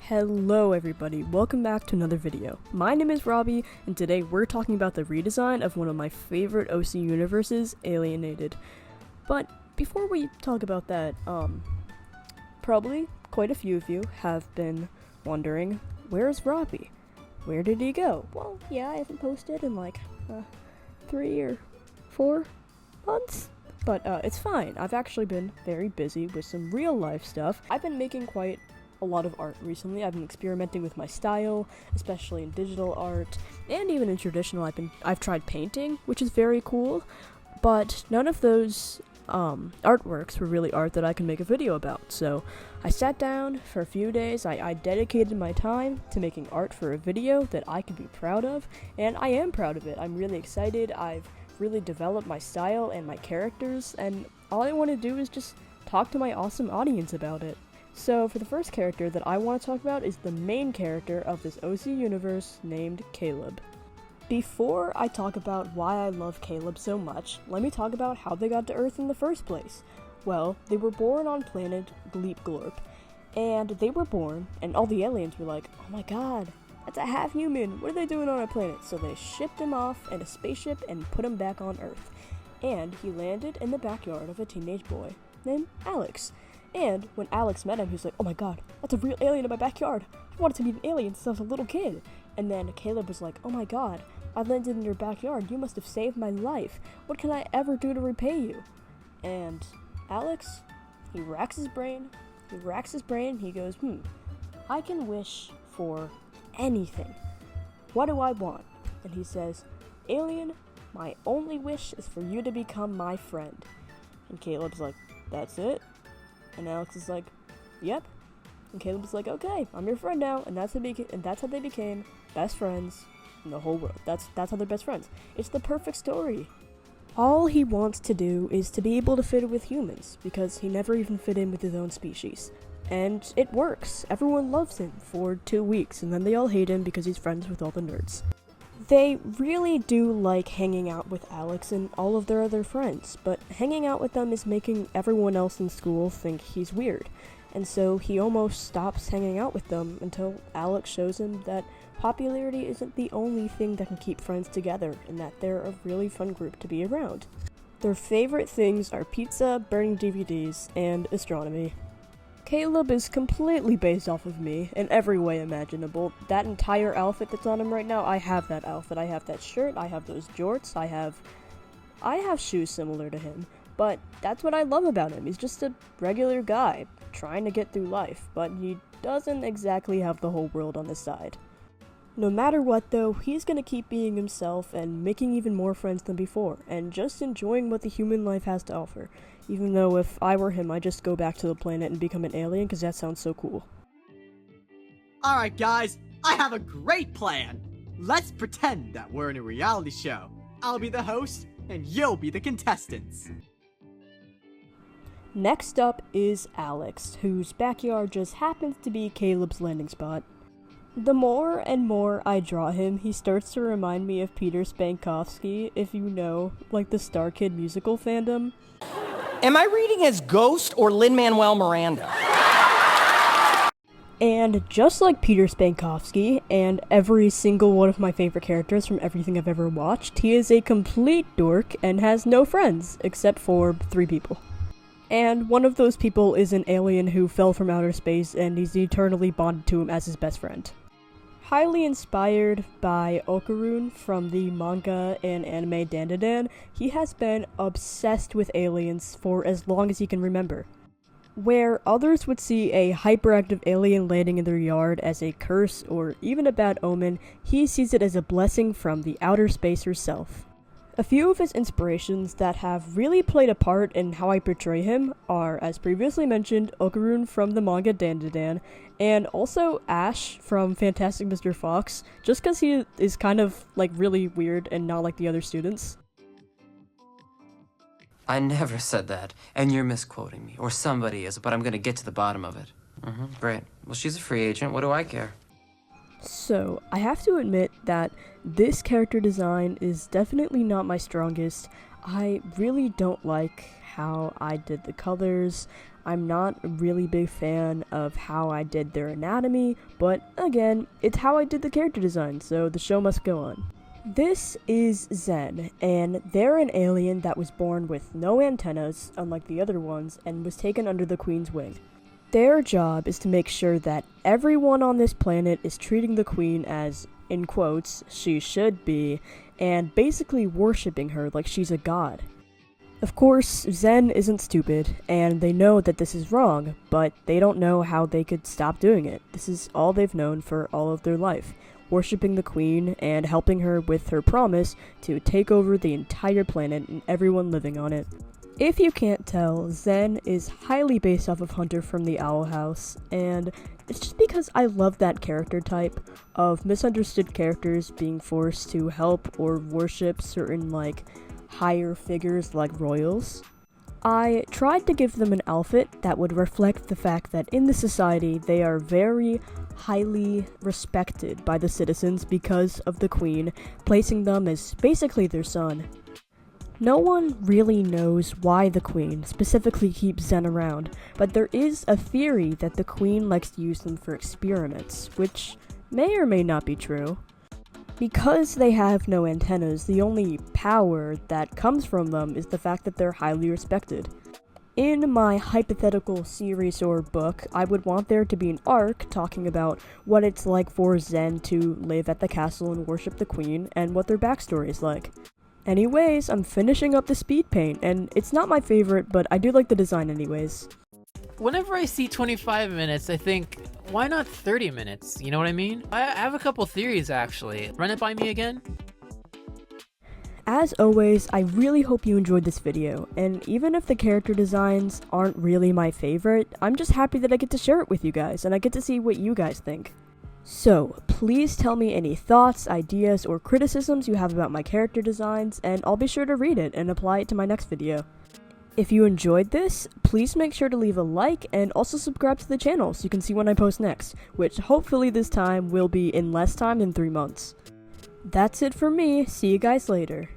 Hello everybody, welcome back to another video. My name is Robbie, and today we're talking about the redesign of one of my favorite OC universes, Alienated. But before we talk about that, probably quite a few of you have been wondering, where's Robbie? Where did he go? Well, yeah, I haven't posted in like 3 or 4 months. But it's fine. I've actually been very busy with some real life stuff. I've been making quite a lot of art recently. I've been experimenting with my style, especially in digital art, and even in traditional. I've tried painting, which is very cool, but none of those artworks were really art that I can make a video about. So I sat down for a few days. I dedicated my time to making art for a video that I could be proud of, and I am proud of it. I'm really excited. I've really developed my style and my characters, and all I want to do is just talk to my awesome audience about it. So for the first character that I want to talk about is the main character of this OC universe named Caleb. Before I talk about why I love Caleb so much, let me talk about how they got to Earth in the first place. Well, they were born on planet Gleep Glorp, and they were born, and all the aliens were like, oh my god, that's a half human, what are they doing on our planet? So they shipped him off in a spaceship and put him back on Earth. And he landed in the backyard of a teenage boy named Alex. And when Alex met him, he was like, oh my god, that's a real alien in my backyard. I wanted to meet an alien since I was a little kid. And then Caleb was like, oh my god, I landed in your backyard. You must have saved my life. What can I ever do to repay you? And Alex, he racks his brain. He goes, I can wish for anything. What do I want? And he says, alien, my only wish is for you to become my friend. And Caleb's like, that's it? And Alex is like, yep. And Caleb's like, okay, I'm your friend now. And that's how they became best friends in the whole world. That's how they're best friends. It's the perfect story. All he wants to do is to be able to fit in with humans, because he never even fit in with his own species. And it works. Everyone loves him for 2 weeks, and then they all hate him because he's friends with all the nerds. They really do like hanging out with Alex and all of their other friends, but hanging out with them is making everyone else in school think he's weird, and so he almost stops hanging out with them until Alex shows him that popularity isn't the only thing that can keep friends together, and that they're a really fun group to be around. Their favorite things are pizza, burning DVDs, and astronomy. Caleb is completely based off of me in every way imaginable. That entire outfit that's on him right now, I have that outfit. I have that shirt, I have those jorts, I have shoes similar to him. But that's what I love about him. He's just a regular guy trying to get through life, but he doesn't exactly have the whole world on his side. No matter what though, he's gonna keep being himself and making even more friends than before, and just enjoying what the human life has to offer. Even though if I were him, I'd just go back to the planet and become an alien, because that sounds so cool. Alright guys, I have a great plan! Let's pretend that we're in a reality show. I'll be the host, and you'll be the contestants. Next up is Alex, whose backyard just happens to be Caleb's landing spot. The more and more I draw him, he starts to remind me of Peter Spankowski, if you know, like the Star Kid musical fandom. Am I reading as Ghost or Lin-Manuel Miranda? And just like Peter Spankowski, and every single one of my favorite characters from everything I've ever watched, he is a complete dork and has no friends, except for 3 people. And one of those people is an alien who fell from outer space, and he's eternally bonded to him as his best friend. Highly inspired by Okarun from the manga and anime Dandadan, he has been obsessed with aliens for as long as he can remember. Where others would see a hyperactive alien landing in their yard as a curse or even a bad omen, he sees it as a blessing from the outer space herself. A few of his inspirations that have really played a part in how I portray him are, as previously mentioned, Okarun from the manga Dandadan, and also Ash from Fantastic Mr. Fox, just because he is kind of, like, really weird and not like the other students. I never said that, and you're misquoting me, or somebody is, but I'm gonna get to the bottom of it. Great. Well, she's a free agent, what do I care? So, I have to admit that this character design is definitely not my strongest. I really don't like how I did the colors. I'm not a really big fan of how I did their anatomy, but again, it's how I did the character design, so the show must go on. This is Zen, and they're an alien that was born with no antennas, unlike the other ones, and was taken under the Queen's wing. Their job is to make sure that everyone on this planet is treating the Queen as, in quotes, she should be, and basically worshipping her like she's a god. Of course, Zen isn't stupid, and they know that this is wrong, but they don't know how they could stop doing it. This is all they've known for all of their life, worshipping the Queen and helping her with her promise to take over the entire planet and everyone living on it. If you can't tell, Zen is highly based off of Hunter from the Owl House, and it's just because I love that character type of misunderstood characters being forced to help or worship certain, higher figures like royals. I tried to give them an outfit that would reflect the fact that in the society they are very highly respected by the citizens because of the Queen, placing them as basically their son. No one really knows why the Queen specifically keeps Zen around, but there is a theory that the Queen likes to use them for experiments, which may or may not be true. Because they have no antennas, the only power that comes from them is the fact that they're highly respected. In my hypothetical series or book, I would want there to be an arc talking about what it's like for Zen to live at the castle and worship the Queen, and what their backstory is like. Anyways, I'm finishing up the speed paint, and it's not my favorite, but I do like the design anyways. Whenever I see 25 minutes, I think, why not 30 minutes? You know what I mean? I have a couple theories, actually. Run it by me again? As always, I really hope you enjoyed this video, and even if the character designs aren't really my favorite, I'm just happy that I get to share it with you guys, and I get to see what you guys think. So, please tell me any thoughts, ideas, or criticisms you have about my character designs, and I'll be sure to read it and apply it to my next video. If you enjoyed this, please make sure to leave a like and also subscribe to the channel so you can see when I post next, which hopefully this time will be in less time than 3 months. That's it for me, see you guys later.